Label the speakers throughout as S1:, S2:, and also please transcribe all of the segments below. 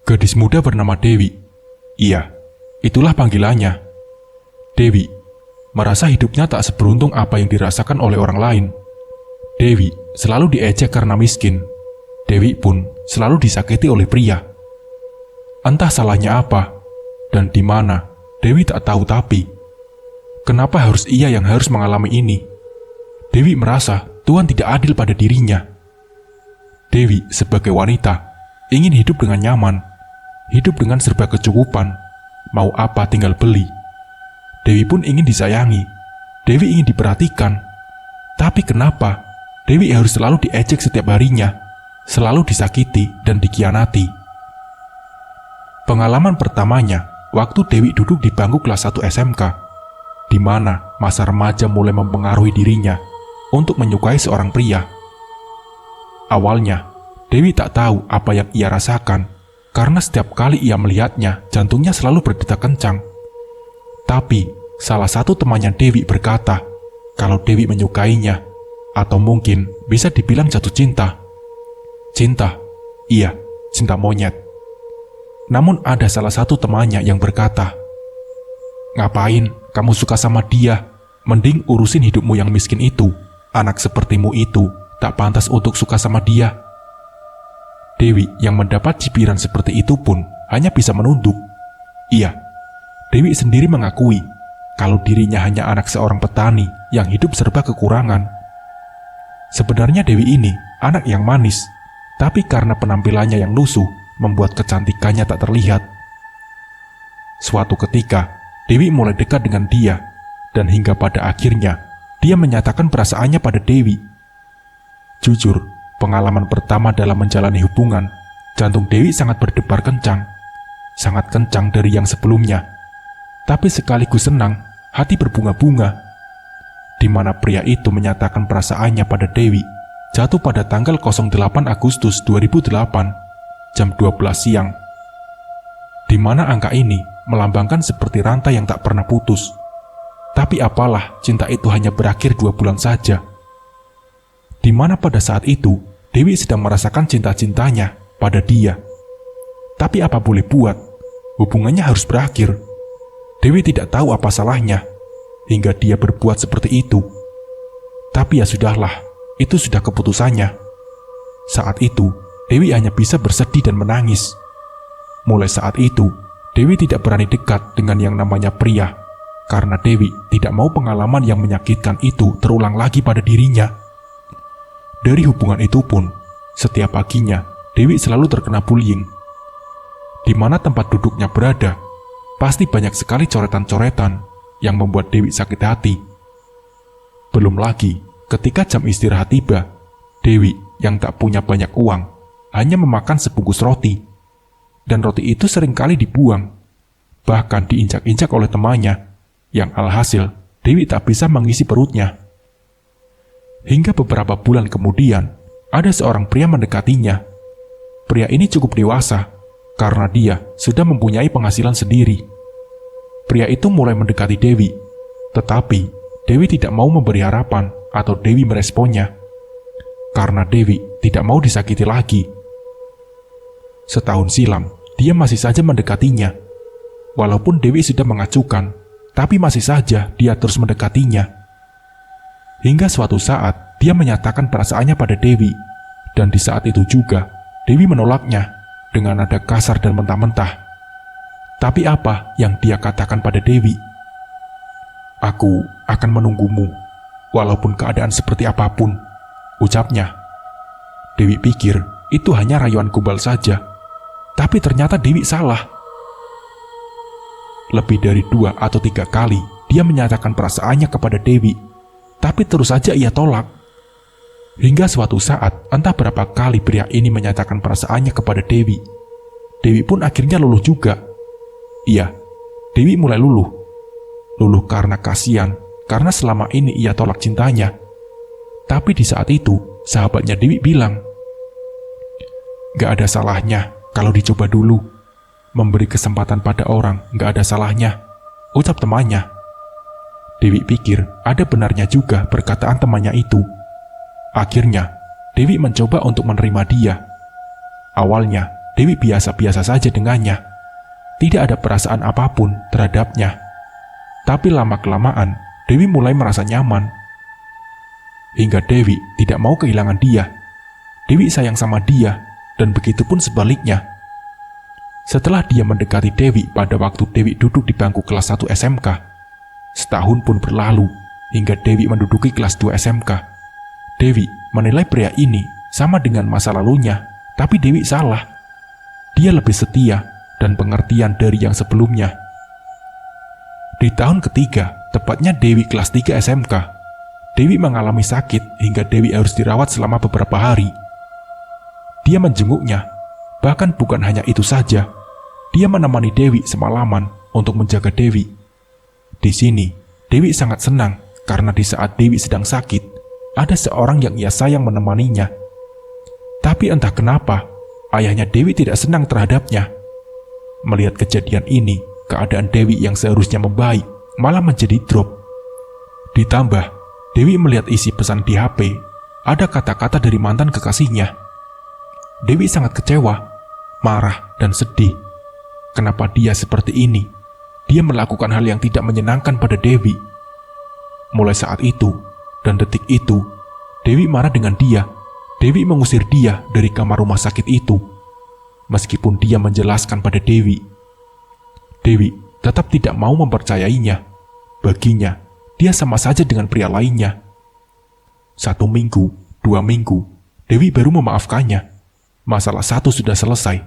S1: Gadis muda bernama Dewi. Iya, itulah panggilannya. Dewi merasa hidupnya tak seberuntung apa yang dirasakan oleh orang lain. Dewi selalu diejek karena miskin. Dewi pun selalu disakiti oleh pria. Entah salahnya apa dan di mana, Dewi tak tahu, tapi kenapa harus ia yang harus mengalami ini? Dewi merasa Tuhan tidak adil pada dirinya. Dewi sebagai wanita ingin hidup dengan nyaman, hidup dengan serba kecukupan, mau apa tinggal beli. Dewi pun ingin disayangi, Dewi ingin diperhatikan. Tapi kenapa Dewi harus selalu diejek setiap harinya, selalu disakiti dan dikhianati? Pengalaman pertamanya waktu Dewi duduk di bangku kelas 1 SMK, di mana masa remaja mulai mempengaruhi dirinya untuk menyukai seorang pria. Awalnya, Dewi tak tahu apa yang ia rasakan, karena setiap kali ia melihatnya, jantungnya selalu berdetak kencang. Tapi, salah satu temannya Dewi berkata, kalau Dewi menyukainya, atau mungkin bisa dibilang jatuh cinta. Cinta, iya, cinta monyet. Namun ada salah satu temannya yang berkata, ngapain kamu suka sama dia? Mending urusin hidupmu yang miskin itu. Anak sepertimu itu tak pantas untuk suka sama dia. Dewi yang mendapat cibiran seperti itu pun hanya bisa menunduk. Iya, Dewi sendiri mengakui kalau dirinya hanya anak seorang petani yang hidup serba kekurangan. Sebenarnya Dewi ini anak yang manis, tapi karena penampilannya yang lusuh membuat kecantikannya tak terlihat. Suatu ketika, Dewi mulai dekat dengan dia, dan hingga pada akhirnya dia menyatakan perasaannya pada Dewi. Jujur, pengalaman pertama dalam menjalani hubungan, jantung Dewi sangat berdebar kencang, sangat kencang dari yang sebelumnya. Tapi sekaligus senang, hati berbunga-bunga, di mana pria itu menyatakan perasaannya pada Dewi jatuh pada tanggal 08 Agustus 2008, jam 12 siang. Di mana angka ini melambangkan seperti rantai yang tak pernah putus. Tapi apalah, cinta itu hanya berakhir 2 bulan saja. Di mana pada saat itu, Dewi sedang merasakan cinta-cintanya pada dia. Tapi apa boleh buat, hubungannya harus berakhir. Dewi tidak tahu apa salahnya, hingga dia berbuat seperti itu. Tapi ya sudahlah, itu sudah keputusannya. Saat itu, Dewi hanya bisa bersedih dan menangis. Mulai saat itu, Dewi tidak berani dekat dengan yang namanya pria, karena Dewi tidak mau pengalaman yang menyakitkan itu terulang lagi pada dirinya. Dari hubungan itu pun, setiap paginya Dewi selalu terkena bullying. Di mana tempat duduknya berada, pasti banyak sekali coretan-coretan yang membuat Dewi sakit hati. Belum lagi, ketika jam istirahat tiba, Dewi yang tak punya banyak uang hanya memakan sebungkus roti, dan roti itu seringkali dibuang, bahkan diinjak-injak oleh temannya, yang alhasil Dewi tak bisa mengisi perutnya. Hingga beberapa bulan kemudian, ada seorang pria mendekatinya. Pria ini cukup dewasa, karena dia sudah mempunyai penghasilan sendiri. Pria itu mulai mendekati Dewi, tetapi Dewi tidak mau memberi harapan atau Dewi meresponnya, karena Dewi tidak mau disakiti lagi. Setahun silam, dia masih saja mendekatinya. Walaupun Dewi sudah mengacukan, tapi masih saja dia terus mendekatinya. Hingga suatu saat, dia menyatakan perasaannya pada Dewi, dan di saat itu juga, Dewi menolaknya dengan nada kasar dan mentah-mentah. Tapi apa yang dia katakan pada Dewi? Aku akan menunggumu, walaupun keadaan seperti apapun, ucapnya. Dewi pikir itu hanya rayuan gombal saja, tapi ternyata Dewi salah. Lebih dari 2 atau 3 kali dia menyatakan perasaannya kepada Dewi, tapi terus saja ia tolak. Hingga suatu saat, entah berapa kali pria ini menyatakan perasaannya kepada Dewi, Dewi pun akhirnya luluh juga. Iya, Dewi mulai luluh. Luluh karena kasihan, karena selama ini ia tolak cintanya. Tapi di saat itu, sahabatnya Dewi bilang, "Gak ada salahnya kalau dicoba dulu. Memberi kesempatan pada orang gak ada salahnya," ucap temannya. Dewi pikir ada benarnya juga perkataan temannya itu. Akhirnya, Dewi mencoba untuk menerima dia. Awalnya, Dewi biasa-biasa saja dengannya. Tidak ada perasaan apapun terhadapnya. Tapi lama-kelamaan, Dewi mulai merasa nyaman. Hingga Dewi tidak mau kehilangan dia. Dewi sayang sama dia, dan begitu pun sebaliknya. Setelah dia mendekati Dewi pada waktu Dewi duduk di bangku kelas 1 SMK, setahun pun berlalu hingga Dewi menduduki kelas 2 SMK. Dewi menilai pria ini sama dengan masa lalunya, tapi Dewi salah. Dia lebih setia dan pengertian dari yang sebelumnya. Di tahun ketiga, tepatnya Dewi kelas 3 SMK, Dewi mengalami sakit hingga Dewi harus dirawat selama beberapa hari. Dia menjenguknya, bahkan bukan hanya itu saja, dia menemani Dewi semalaman untuk menjaga Dewi. Di sini, Dewi sangat senang karena di saat Dewi sedang sakit, ada seorang yang ia sayang menemaninya. Tapi entah kenapa, ayahnya Dewi tidak senang terhadapnya. Melihat kejadian ini, keadaan Dewi yang seharusnya membaik malah menjadi drop. Ditambah, Dewi melihat isi pesan di HP, ada kata-kata dari mantan kekasihnya. Dewi sangat kecewa, marah, dan sedih. Kenapa dia seperti ini? Dia melakukan hal yang tidak menyenangkan pada Dewi. Mulai saat itu, dan detik itu, Dewi marah dengan dia. Dewi mengusir dia dari kamar rumah sakit itu. Meskipun dia menjelaskan pada Dewi, Dewi tetap tidak mau mempercayainya. Baginya, dia sama saja dengan pria lainnya. 1 minggu, 2 minggu, Dewi baru memaafkannya. Masalah satu sudah selesai.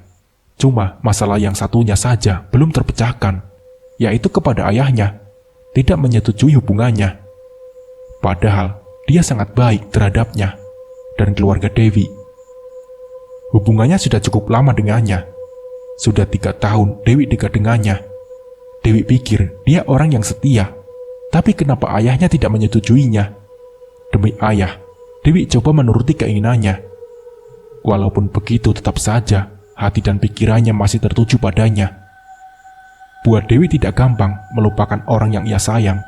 S1: Cuma masalah yang satunya saja belum terpecahkan, yaitu kepada ayahnya, tidak menyetujui hubungannya. Padahal dia sangat baik terhadapnya dan keluarga Dewi. Hubungannya sudah cukup lama dengannya. Sudah 3 tahun Dewi dekat dengannya. Dewi pikir dia orang yang setia, tapi kenapa ayahnya tidak menyetujuinya? Demi ayah, Dewi coba menuruti keinginannya. Walaupun begitu, tetap saja hati dan pikirannya masih tertuju padanya. Buat Dewi tidak gampang melupakan orang yang ia sayang.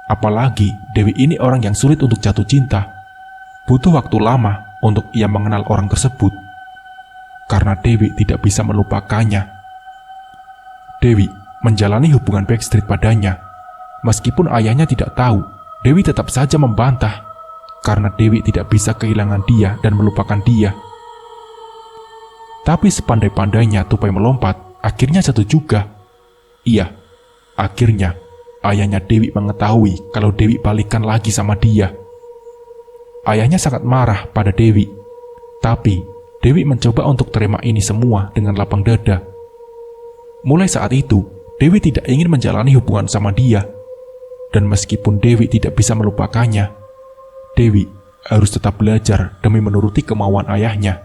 S1: Apalagi Dewi ini orang yang sulit untuk jatuh cinta. Butuh waktu lama untuk ia mengenal orang tersebut. Karena Dewi tidak bisa melupakannya. Dewi menjalani hubungan backstreet padanya. Meskipun ayahnya tidak tahu, Dewi tetap saja membantah. Karena Dewi tidak bisa kehilangan dia dan melupakan dia. Tapi sepandai-pandainya tupai melompat, akhirnya jatuh juga. Iya, akhirnya ayahnya Dewi mengetahui kalau Dewi balikan lagi sama dia. Ayahnya sangat marah pada Dewi. Tapi Dewi mencoba untuk terima ini semua dengan lapang dada. Mulai saat itu, Dewi tidak ingin menjalani hubungan sama dia. Dan meskipun Dewi tidak bisa melupakannya, Dewi harus tetap belajar demi menuruti kemauan ayahnya.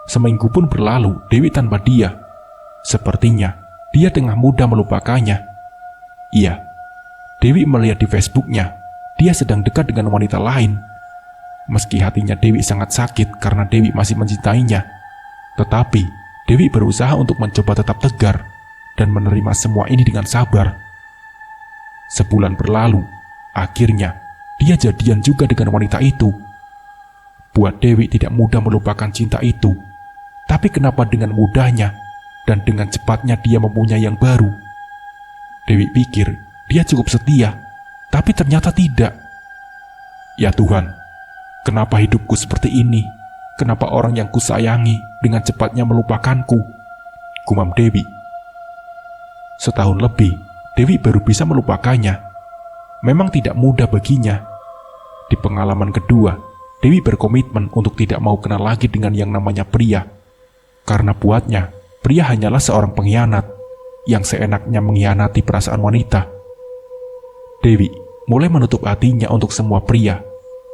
S1: Seminggu pun berlalu Dewi tanpa dia. Sepertinya dia tengah mudah melupakannya. Iya, Dewi melihat di Facebooknya, dia sedang dekat dengan wanita lain. Meski hatinya Dewi sangat sakit karena Dewi masih mencintainya, tetapi Dewi berusaha untuk mencoba tetap tegar dan menerima semua ini dengan sabar. Sebulan berlalu, akhirnya dia jadian juga dengan wanita itu. Buat Dewi tidak mudah melupakan cinta itu, tapi kenapa dengan mudahnya dan dengan cepatnya dia mempunyai yang baru? Dewi pikir dia cukup setia, tapi ternyata tidak. Ya Tuhan, kenapa hidupku seperti ini? Kenapa orang yang kusayangi dengan cepatnya melupakanku? Gumam Dewi. Setahun lebih, Dewi baru bisa melupakannya. Memang tidak mudah baginya. Di pengalaman kedua, Dewi berkomitmen untuk tidak mau kenal lagi dengan yang namanya pria. Karena buatnya, pria hanyalah seorang pengkhianat yang seenaknya mengkhianati perasaan wanita. Dewi mulai menutup hatinya untuk semua pria,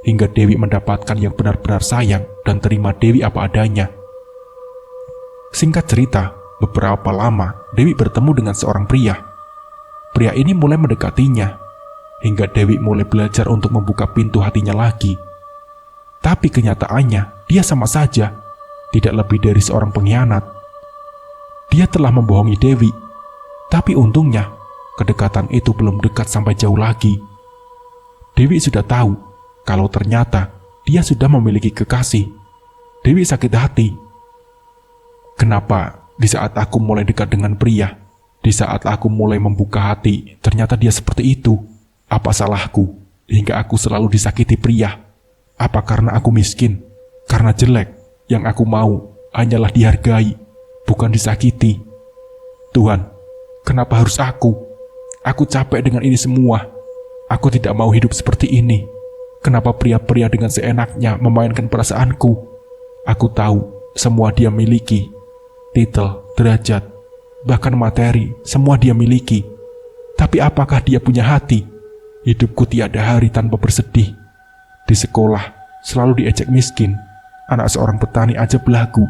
S1: hingga Dewi mendapatkan yang benar-benar sayang dan terima Dewi apa adanya. Singkat cerita, beberapa lama Dewi bertemu dengan seorang pria. Pria ini mulai mendekatinya, hingga Dewi mulai belajar untuk membuka pintu hatinya lagi. Tapi kenyataannya, dia sama saja, tidak lebih dari seorang pengkhianat. Dia telah membohongi Dewi, tapi untungnya, kedekatan itu belum dekat sampai jauh lagi. Dewi sudah tahu kalau ternyata dia sudah memiliki kekasih. Dewi sakit hati. Kenapa di saat aku mulai dekat dengan pria, di saat aku mulai membuka hati, ternyata dia seperti itu? Apa salahku hingga aku selalu disakiti pria? Apa karena aku miskin? Karena jelek? Yang aku mau hanyalah dihargai, bukan disakiti. Tuhan, kenapa harus aku? Aku capek dengan ini semua. Aku tidak mau hidup seperti ini. Kenapa pria-pria dengan seenaknya memainkan perasaanku? Aku tahu semua dia miliki. Titel, derajat, bahkan materi, semua dia miliki. Tapi apakah dia punya hati? Hidupku tiada hari tanpa bersedih. Di sekolah, selalu diejek miskin. Anak seorang petani aja belagu.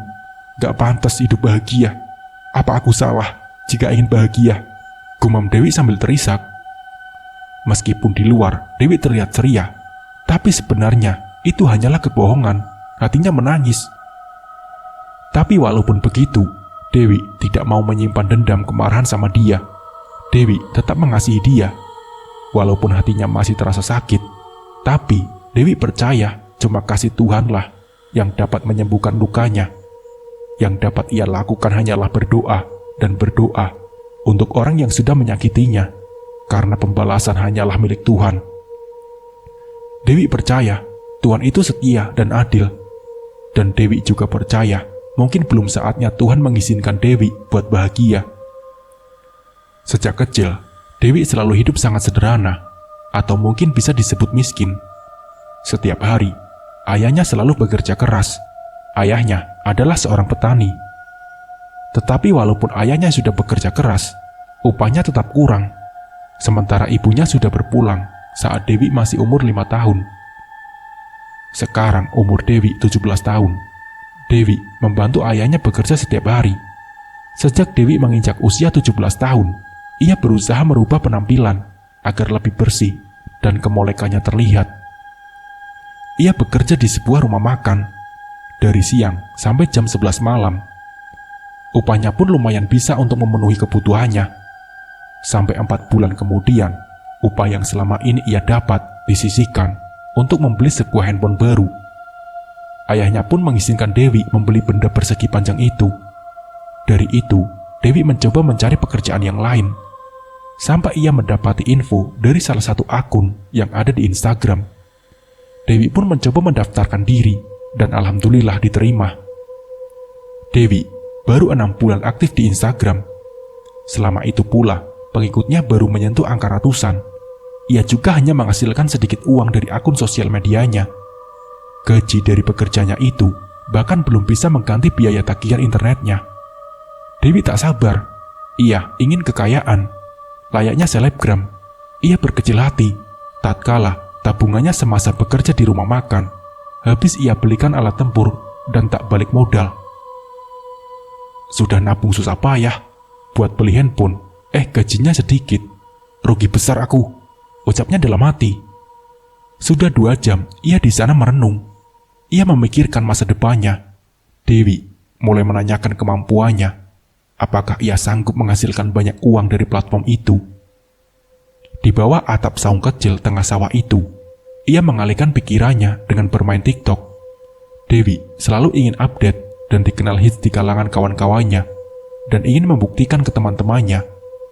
S1: Gak pantas hidup bahagia. Apa aku salah jika ingin bahagia? Gumam Dewi sambil terisak. Meskipun di luar, Dewi terlihat ceria. Tapi sebenarnya, itu hanyalah kebohongan. Hatinya menangis. Tapi walaupun begitu, Dewi tidak mau menyimpan dendam kemarahan sama dia. Dewi tetap mengasihi dia. Walaupun hatinya masih terasa sakit, tapi Dewi percaya cuma kasih Tuhanlah yang dapat menyembuhkan lukanya. Yang dapat ia lakukan hanyalah berdoa dan berdoa untuk orang yang sudah menyakitinya, karena pembalasan hanyalah milik Tuhan. Dewi percaya Tuhan itu setia dan adil. Dan Dewi juga percaya mungkin belum saatnya Tuhan mengizinkan Dewi buat bahagia. Sejak kecil, Dewi selalu hidup sangat sederhana, atau mungkin bisa disebut miskin. Setiap hari, ayahnya selalu bekerja keras. Ayahnya adalah seorang petani. Tetapi walaupun ayahnya sudah bekerja keras, upahnya tetap kurang. Sementara ibunya sudah berpulang saat Dewi masih umur 5 tahun. Sekarang umur Dewi 17 tahun. Dewi membantu ayahnya bekerja setiap hari. Sejak Dewi menginjak usia 17 tahun, ia berusaha merubah penampilan agar lebih bersih dan kemolekannya terlihat. Ia bekerja di sebuah rumah makan dari siang sampai jam 11 malam. Upahnya pun lumayan bisa untuk memenuhi kebutuhannya. Sampai 4 bulan kemudian, upah yang selama ini ia dapat disisihkan untuk membeli sebuah handphone baru. Ayahnya pun mengizinkan Dewi membeli benda persegi panjang itu. Dari itu, Dewi mencoba mencari pekerjaan yang lain. Sampai ia mendapati info dari salah satu akun yang ada di Instagram. Dewi pun mencoba mendaftarkan diri dan alhamdulillah diterima. Dewi baru 6 bulan aktif di Instagram. Selama itu pula, pengikutnya baru menyentuh angka ratusan. Ia juga hanya menghasilkan sedikit uang dari akun sosial medianya. Gaji dari pekerjanya itu bahkan belum bisa mengganti biaya tagihan internetnya. Dewi tak sabar. Ia ingin kekayaan. Layaknya selebgram, ia berkecil hati. Tatkala tabungannya semasa bekerja di rumah makan, habis ia belikan alat tempur dan tak balik modal. Sudah nabung susah payah buat beli handphone, gajinya sedikit. Rugi besar aku, ucapnya dalam hati. Sudah 2 jam ia di sana merenung. Ia memikirkan masa depannya. Dewi mulai menanyakan kemampuannya. Apakah ia sanggup menghasilkan banyak uang dari platform itu? Di bawah atap saung kecil tengah sawah itu, ia mengalihkan pikirannya dengan bermain TikTok. Dewi selalu ingin update dan dikenal hits di kalangan kawan-kawannya, dan ingin membuktikan ke teman-temannya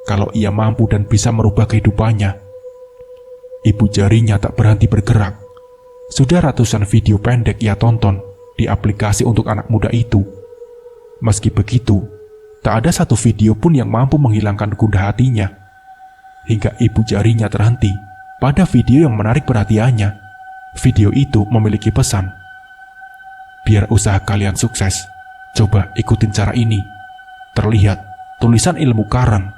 S1: kalau ia mampu dan bisa merubah kehidupannya. Ibu jarinya tak berhenti bergerak. Sudah ratusan video pendek ia tonton di aplikasi untuk anak muda itu. Meski begitu, tak ada satu video pun yang mampu menghilangkan gundah hatinya. Hingga ibu jarinya terhenti pada video yang menarik perhatiannya. Video itu memiliki pesan. Biar usaha kalian sukses, coba ikutin cara ini. Terlihat tulisan ilmu karang.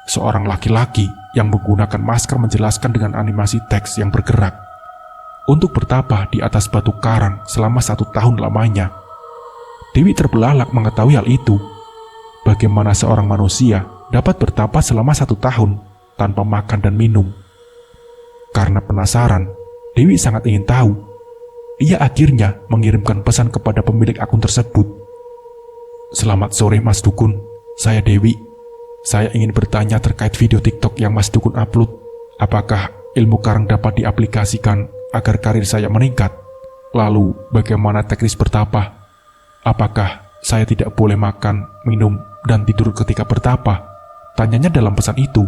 S1: Seorang laki-laki yang menggunakan masker menjelaskan dengan animasi teks yang bergerak. Untuk bertapa di atas batu karang selama 1 tahun lamanya. Dewi terbelalak mengetahui hal itu. Bagaimana seorang manusia dapat bertapa selama 1 tahun tanpa makan dan minum. Karena penasaran, Dewi sangat ingin tahu. Ia akhirnya mengirimkan pesan kepada pemilik akun tersebut. Selamat sore Mas Dukun, saya Dewi. Saya ingin bertanya terkait video TikTok yang Mas Dukun upload. Apakah ilmu karang dapat diaplikasikan agar karir saya meningkat? Lalu bagaimana teknis bertapa? Apakah saya tidak boleh makan, minum, dan tidur ketika bertapa? Tanyanya dalam pesan itu.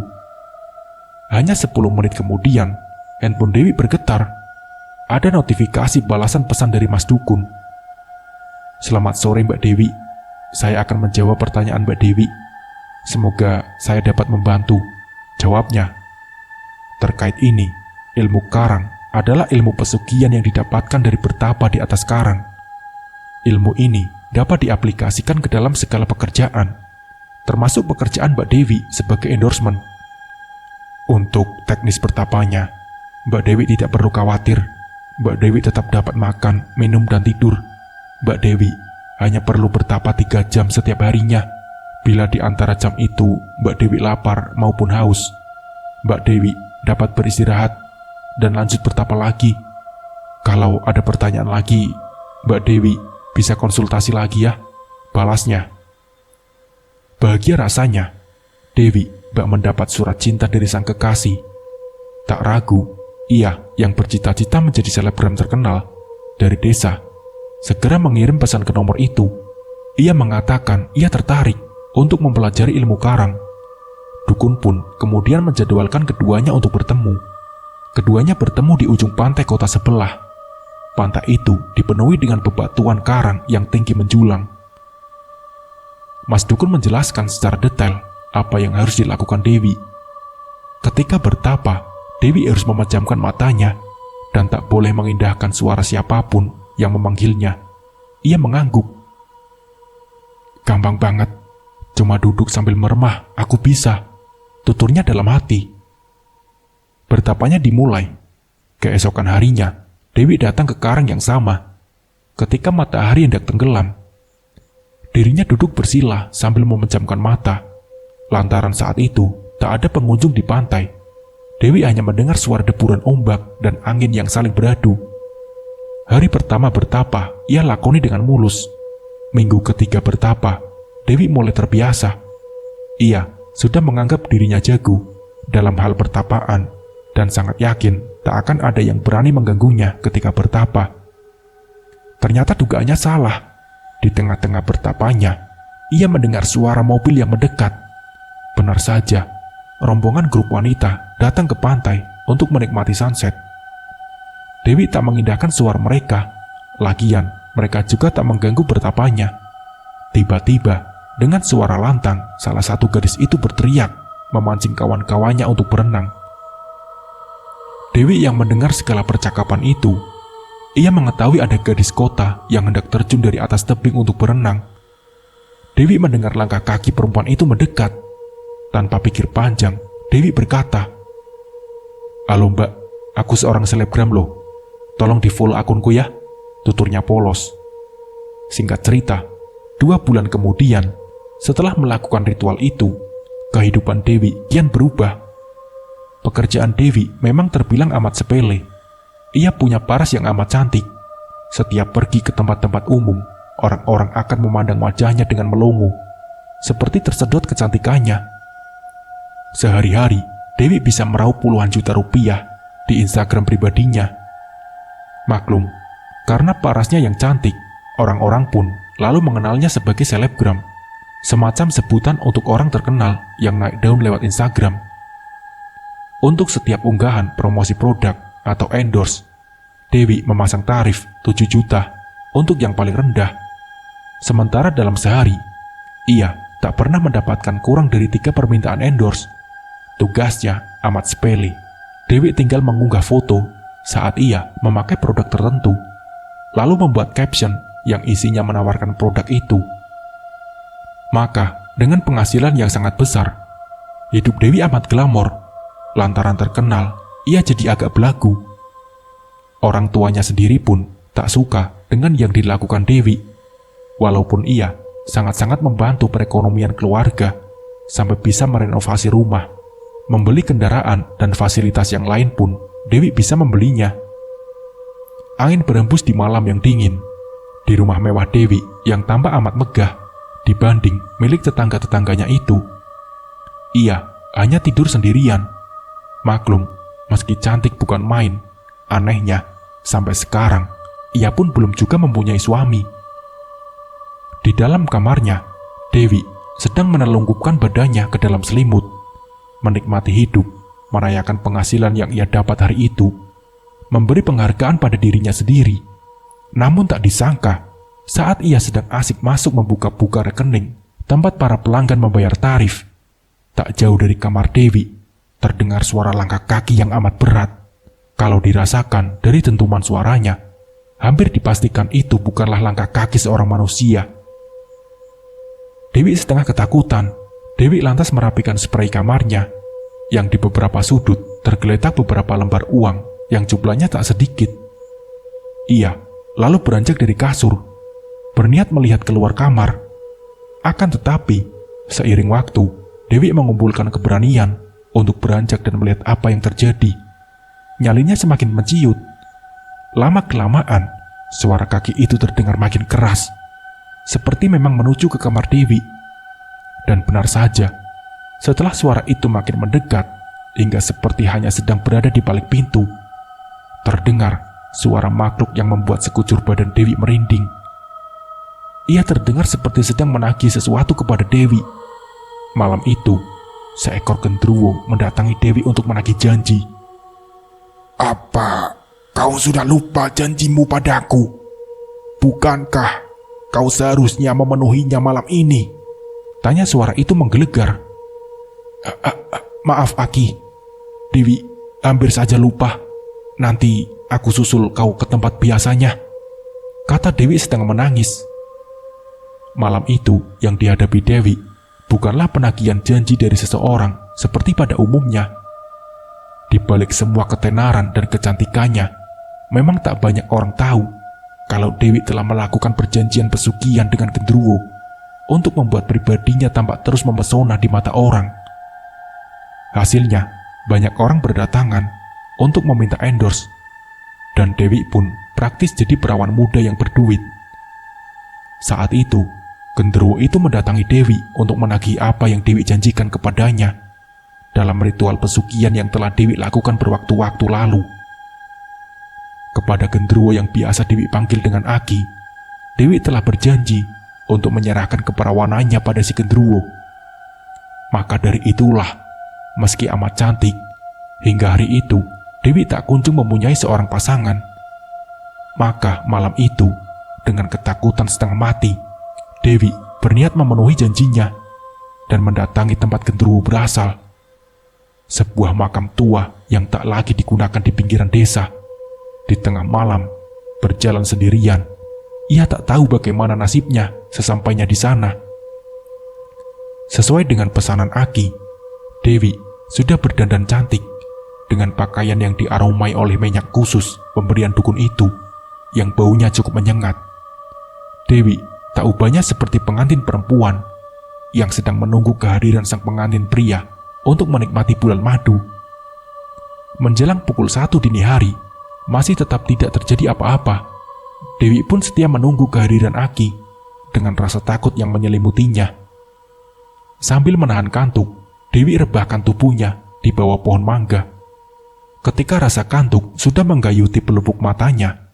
S1: Hanya 10 menit kemudian, handphone Dewi bergetar. Ada notifikasi balasan pesan dari Mas Dukun. "Selamat sore Mbak Dewi. Saya akan menjawab pertanyaan Mbak Dewi. Semoga saya dapat membantu," jawabnya. Terkait ini, ilmu karang adalah ilmu pesugihan yang didapatkan dari bertapa di atas karang. Ilmu ini dapat diaplikasikan ke dalam segala pekerjaan, termasuk pekerjaan Mbak Dewi sebagai endorsement. Untuk teknis bertapanya, Mbak Dewi tidak perlu khawatir. Mbak Dewi tetap dapat makan, minum, dan tidur. Mbak Dewi hanya perlu bertapa 3 jam setiap harinya. Bila di antara jam itu Mbak Dewi lapar maupun haus, Mbak Dewi dapat beristirahat dan lanjut bertapa lagi. Kalau ada pertanyaan lagi, Mbak Dewi bisa konsultasi lagi ya, balasnya. Bahagia rasanya, Dewi bak mendapat surat cinta dari sang kekasih. Tak ragu, ia yang bercita-cita menjadi selebgram terkenal dari desa segera mengirim pesan ke nomor itu. Ia mengatakan ia tertarik untuk mempelajari ilmu karang. Dukun pun kemudian menjadwalkan keduanya untuk bertemu. Keduanya bertemu di ujung pantai kota sebelah. Pantai itu dipenuhi dengan bebatuan karang yang tinggi menjulang. Mas Dukun menjelaskan secara detail apa yang harus dilakukan Dewi. Ketika bertapa, Dewi harus memejamkan matanya dan tak boleh mengindahkan suara siapapun yang memanggilnya. Ia mengangguk. "Gampang banget, cuma duduk sambil meremah, aku bisa," tuturnya dalam hati. Bertapanya dimulai. Keesokan harinya, Dewi datang ke karang yang sama. Ketika matahari hendak tenggelam, dirinya duduk bersila sambil memejamkan mata. Lantaran saat itu tak ada pengunjung di pantai. Dewi hanya mendengar suara deburan ombak dan angin yang saling beradu. Hari pertama bertapa, ia lakoni dengan mulus. Minggu ketiga bertapa, Dewi mulai terbiasa. Ia sudah menganggap dirinya jago dalam hal pertapaan dan sangat yakin tak akan ada yang berani mengganggunya ketika bertapa. Ternyata dugaannya salah. Di tengah-tengah bertapanya, ia mendengar suara mobil yang mendekat. Benar saja, rombongan grup wanita datang ke pantai untuk menikmati sunset. Dewi tak mengindahkan suara mereka. Lagian, mereka juga tak mengganggu bertapanya. Tiba-tiba, dengan suara lantang, salah satu gadis itu berteriak, memancing kawan-kawannya untuk berenang. Dewi yang mendengar segala percakapan itu, ia mengetahui ada gadis kota yang hendak terjun dari atas tebing untuk berenang. Dewi mendengar langkah kaki perempuan itu mendekat. Tanpa pikir panjang, Dewi berkata, "Halo Mbak, aku seorang selebgram loh. Tolong di-follow akunku ya," tuturnya polos. Singkat cerita, 2 bulan kemudian, setelah melakukan ritual itu, kehidupan Dewi kian berubah. Pekerjaan Dewi memang terbilang amat sepele. Ia punya paras yang amat cantik. Setiap pergi ke tempat-tempat umum, orang-orang akan memandang wajahnya dengan melongo, seperti tersedot kecantikannya. Sehari-hari, Dewi bisa meraup puluhan juta rupiah di Instagram pribadinya. Maklum, karena parasnya yang cantik, orang-orang pun lalu mengenalnya sebagai selebgram, semacam sebutan untuk orang terkenal yang naik daun lewat Instagram. Untuk setiap unggahan promosi produk atau endorse, Dewi memasang tarif 7 juta untuk yang paling rendah. Sementara dalam sehari, ia tak pernah mendapatkan kurang dari 3 permintaan endorse. Tugasnya amat sepele. Dewi tinggal mengunggah foto saat ia memakai produk tertentu, lalu membuat caption yang isinya menawarkan produk itu. Maka, dengan penghasilan yang sangat besar, hidup Dewi amat glamor. Lantaran terkenal, ia jadi agak belagu. Orang tuanya sendiri pun tak suka dengan yang dilakukan Dewi. Walaupun ia sangat-sangat membantu perekonomian keluarga sampai bisa merenovasi rumah, membeli kendaraan dan fasilitas yang lain pun Dewi bisa membelinya. Angin berembus di malam yang dingin. Di rumah mewah Dewi yang tampak amat megah dibanding milik tetangga-tetangganya itu. Ia hanya tidur sendirian. Maklum, meski cantik bukan main, anehnya sampai sekarang ia pun belum juga mempunyai suami. Di dalam kamarnya, Dewi sedang menelungkupkan badannya ke dalam selimut, menikmati hidup, merayakan penghasilan yang ia dapat hari itu, memberi penghargaan pada dirinya sendiri. Namun tak disangka, saat ia sedang asik masuk membuka-buka rekening tempat para pelanggan membayar tarif, tak jauh dari kamar Dewi, terdengar suara langkah kaki yang amat berat. Kalau dirasakan dari dentuman suaranya, hampir dipastikan itu bukanlah langkah kaki seorang manusia. Dewi setengah ketakutan. Dewi lantas merapikan spray kamarnya, yang di beberapa sudut tergeletak beberapa lembar uang yang jumlahnya tak sedikit. Ia lalu beranjak dari kasur, berniat melihat keluar kamar. Akan tetapi, seiring waktu, Dewi mengumpulkan keberanian untuk beranjak dan melihat apa yang terjadi. Nyalinya semakin menciut. Lama-kelamaan, suara kaki itu terdengar makin keras, seperti memang menuju ke kamar Dewi. Dan benar saja, setelah suara itu makin mendekat, hingga seperti hanya sedang berada di balik pintu, terdengar suara makhluk yang membuat sekujur badan Dewi merinding. Ia terdengar seperti sedang menagih sesuatu kepada Dewi. Malam itu, seekor genderuwo mendatangi Dewi untuk menagih janji.
S2: Apa kau sudah lupa janjimu padaku? Bukankah kau seharusnya memenuhinya malam ini?
S1: Tanya suara itu menggelegar.
S2: Maaf Aki, Dewi hampir saja lupa. Nanti aku susul kau ke tempat biasanya,
S1: kata Dewi setengah menangis. Malam itu yang dihadapi Dewi bukanlah penagihan janji dari seseorang seperti pada umumnya. Di balik semua ketenaran dan kecantikannya, memang tak banyak orang tahu kalau Dewi telah melakukan perjanjian pesugihan dengan genderuwo untuk membuat pribadinya tampak terus mempesona di mata orang. Hasilnya, banyak orang berdatangan untuk meminta endorse, dan Dewi pun praktis jadi perawan muda yang berduit. Saat itu, genderuwo itu mendatangi Dewi untuk menagih apa yang Dewi janjikan kepadanya dalam ritual pesugihan yang telah Dewi lakukan berwaktu-waktu lalu. Kepada genderuwo yang biasa Dewi panggil dengan Aki, Dewi telah berjanji untuk menyerahkan keperawanannya pada si genderuwo. Maka dari itulah, meski amat cantik, hingga hari itu Dewi tak kunjung mempunyai seorang pasangan. Maka malam itu, dengan ketakutan setengah mati, Dewi berniat memenuhi janjinya dan mendatangi tempat genderuwo berasal. Sebuah makam tua yang tak lagi digunakan di pinggiran desa. Di tengah malam, berjalan sendirian, ia tak tahu bagaimana nasibnya sesampainya di sana. Sesuai dengan pesanan Aki, Dewi sudah berdandan cantik dengan pakaian yang diaromai oleh minyak khusus pemberian dukun itu yang baunya cukup menyengat. Dewi tak ubahnya seperti pengantin perempuan yang sedang menunggu kehadiran sang pengantin pria untuk menikmati bulan madu. Menjelang pukul 1 dini hari, masih tetap tidak terjadi apa-apa. Dewi pun setia menunggu kehadiran Aki dengan rasa takut yang menyelimutinya. Sambil menahan kantuk, Dewi rebahkan tubuhnya di bawah pohon mangga. Ketika rasa kantuk sudah menggayuti pelupuk matanya,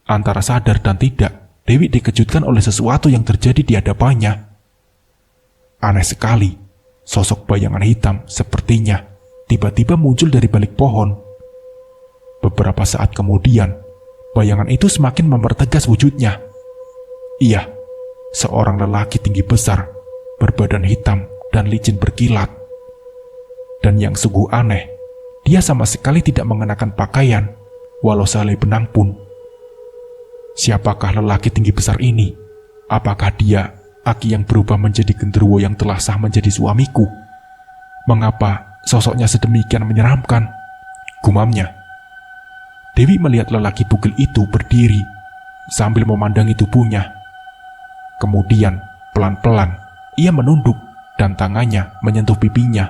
S1: antara sadar dan tidak, Dewi dikejutkan oleh sesuatu yang terjadi di hadapannya. Aneh sekali, sosok bayangan hitam sepertinya tiba-tiba muncul dari balik pohon. Beberapa saat kemudian, bayangan itu semakin mempertegas wujudnya. Iya, seorang lelaki tinggi besar, berbadan hitam dan licin berkilat. Dan yang sungguh aneh, dia sama sekali tidak mengenakan pakaian, walau sehelai benang pun. Siapakah lelaki tinggi besar ini? Apakah dia Aki yang berubah menjadi genderuwo yang telah sah menjadi suamiku? Mengapa sosoknya sedemikian menyeramkan? Gumamnya. Dewi melihat lelaki bugil itu berdiri sambil memandangi tubuhnya. Kemudian, pelan-pelan, ia menunduk dan tangannya menyentuh pipinya.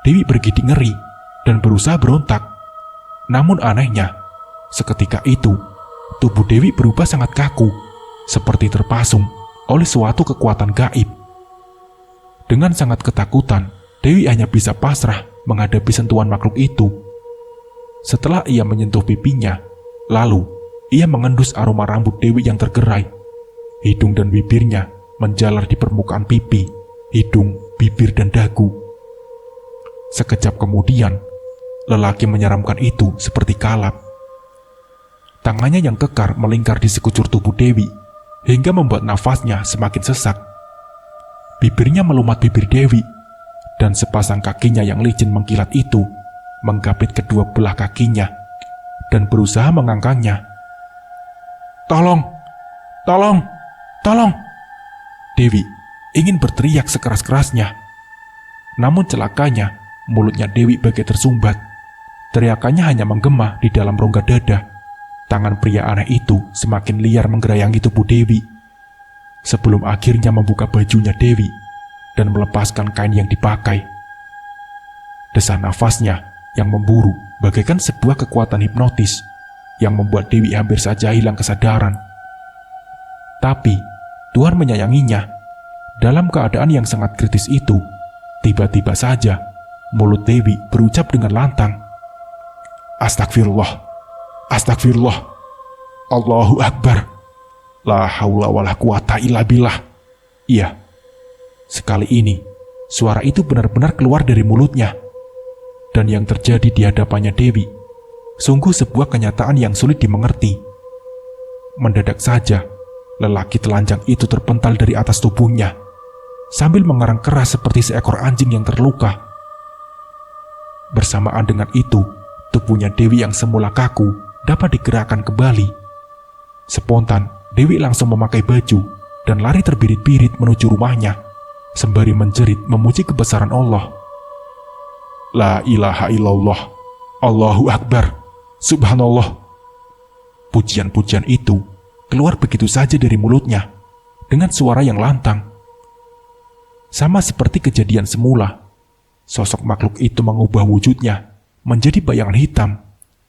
S1: Dewi bergidik ngeri dan berusaha berontak. Namun anehnya, seketika itu, tubuh Dewi berubah sangat kaku, seperti terpasung oleh suatu kekuatan gaib. Dengan sangat ketakutan, Dewi hanya bisa pasrah menghadapi sentuhan makhluk itu. Setelah ia menyentuh pipinya, lalu ia mengendus aroma rambut Dewi yang tergerai. Hidung dan bibirnya menjalar di permukaan pipi, hidung, bibir, dan dagu. Sekejap kemudian, lelaki menyeramkan itu seperti kalap. Tangannya yang kekar melingkar di sekujur tubuh Dewi, hingga membuat nafasnya semakin sesak. Bibirnya melumat bibir Dewi, dan sepasang kakinya yang licin mengkilat itu menggapit kedua belah kakinya dan berusaha mengangkangnya. "Tolong! Tolong! Tolong!" Dewi ingin berteriak sekeras-kerasnya. Namun celakanya, mulutnya Dewi bagai tersumbat. Teriakannya hanya menggema di dalam rongga dada. Tangan pria aneh itu semakin liar menggerayangi tubuh Dewi, sebelum akhirnya membuka bajunya Dewi dan melepaskan kain yang dipakai. Desah nafasnya yang memburu bagaikan sebuah kekuatan hipnotis yang membuat Dewi hampir saja hilang kesadaran. Tapi Tuhan menyayanginya. Dalam keadaan yang sangat kritis itu, tiba-tiba saja mulut Dewi berucap dengan lantang, "Astagfirullah, astagfirullah, Allahu Akbar, la haula wala quwata illa billah." Iya, sekali ini suara itu benar-benar keluar dari mulutnya. Dan yang terjadi di hadapannya Dewi sungguh sebuah kenyataan yang sulit dimengerti. Mendadak saja, lelaki telanjang itu terpental dari atas tubuhnya, sambil mengerang keras seperti seekor anjing yang terluka. Bersamaan dengan itu, tubuhnya Dewi yang semula kaku dapat digerakkan kembali. Spontan, Dewi langsung memakai baju dan lari terbirit-birit menuju rumahnya, sembari menjerit memuji kebesaran Allah. La ilaha illallah, Allahu Akbar, Subhanallah. Pujian-pujian itu keluar begitu saja dari mulutnya, dengan suara yang lantang. Sama seperti kejadian semula, sosok makhluk itu mengubah wujudnya menjadi bayangan hitam,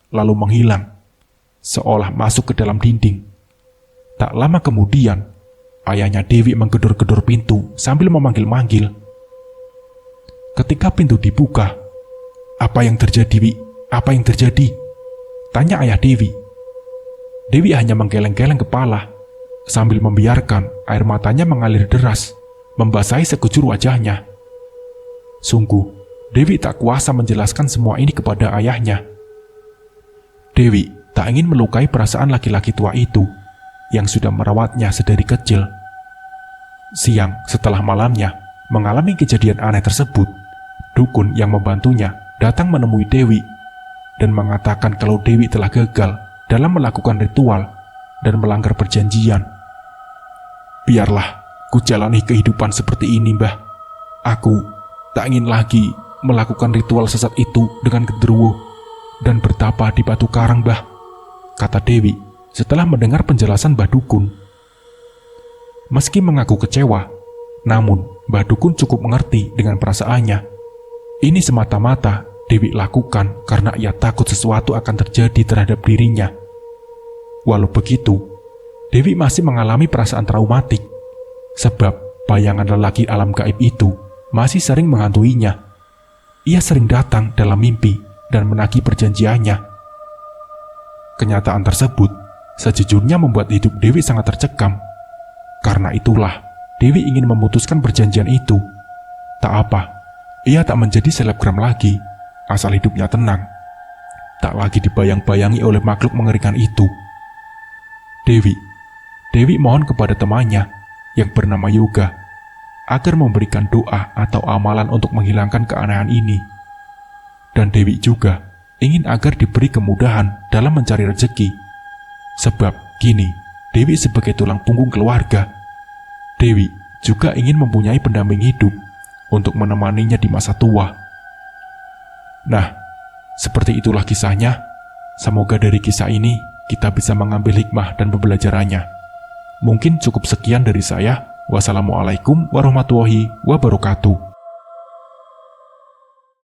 S1: lalu menghilang, seolah masuk ke dalam dinding. Tak lama kemudian, ayahnya Dewi menggedor-gedor pintu sambil memanggil-manggil. Ketika pintu dibuka, "Apa yang terjadi, Wi? Apa yang terjadi?" tanya ayah Dewi. Dewi hanya menggeleng-geleng kepala, sambil membiarkan air matanya mengalir deras, membasahi sekujur wajahnya. Sungguh, Dewi tak kuasa menjelaskan semua ini kepada ayahnya. Dewi tak ingin melukai perasaan laki-laki tua itu, yang sudah merawatnya sedari kecil. Siang setelah malamnya mengalami kejadian aneh tersebut, dukun yang membantunya datang menemui Dewi dan mengatakan kalau Dewi telah gagal dalam melakukan ritual dan melanggar perjanjian. "Biarlah ku jalani kehidupan seperti ini, Mbah. Aku tak ingin lagi melakukan ritual sesat itu dengan genderuwo dan bertapa di batu karang, Mbah," kata Dewi setelah mendengar penjelasan Mbah Dukun. Meski mengaku kecewa, namun Mbah Dukun cukup mengerti dengan perasaannya. Ini semata-mata Dewi lakukan karena ia takut sesuatu akan terjadi terhadap dirinya. Walau begitu, Dewi masih mengalami perasaan traumatik, sebab bayangan lelaki alam gaib itu masih sering menghantuinya. Ia sering datang dalam mimpi dan menagih perjanjiannya. Kenyataan tersebut sejujurnya membuat hidup Dewi sangat tercekam. Karena itulah Dewi ingin memutuskan perjanjian itu. Tak apa, ia tak menjadi selebgram lagi, asal hidupnya tenang, tak lagi dibayang-bayangi oleh makhluk mengerikan itu. Dewi mohon kepada temannya yang bernama Yoga agar memberikan doa atau amalan untuk menghilangkan keanehan ini. Dan Dewi juga ingin agar diberi kemudahan dalam mencari rezeki, sebab kini Dewi sebagai tulang punggung keluarga. Dewi juga ingin mempunyai pendamping hidup untuk menemaninya di masa tua. Nah, seperti itulah kisahnya. Semoga dari kisah ini kita bisa mengambil hikmah dan pembelajarannya. Mungkin cukup sekian dari saya. Wassalamualaikum warahmatullahi wabarakatuh.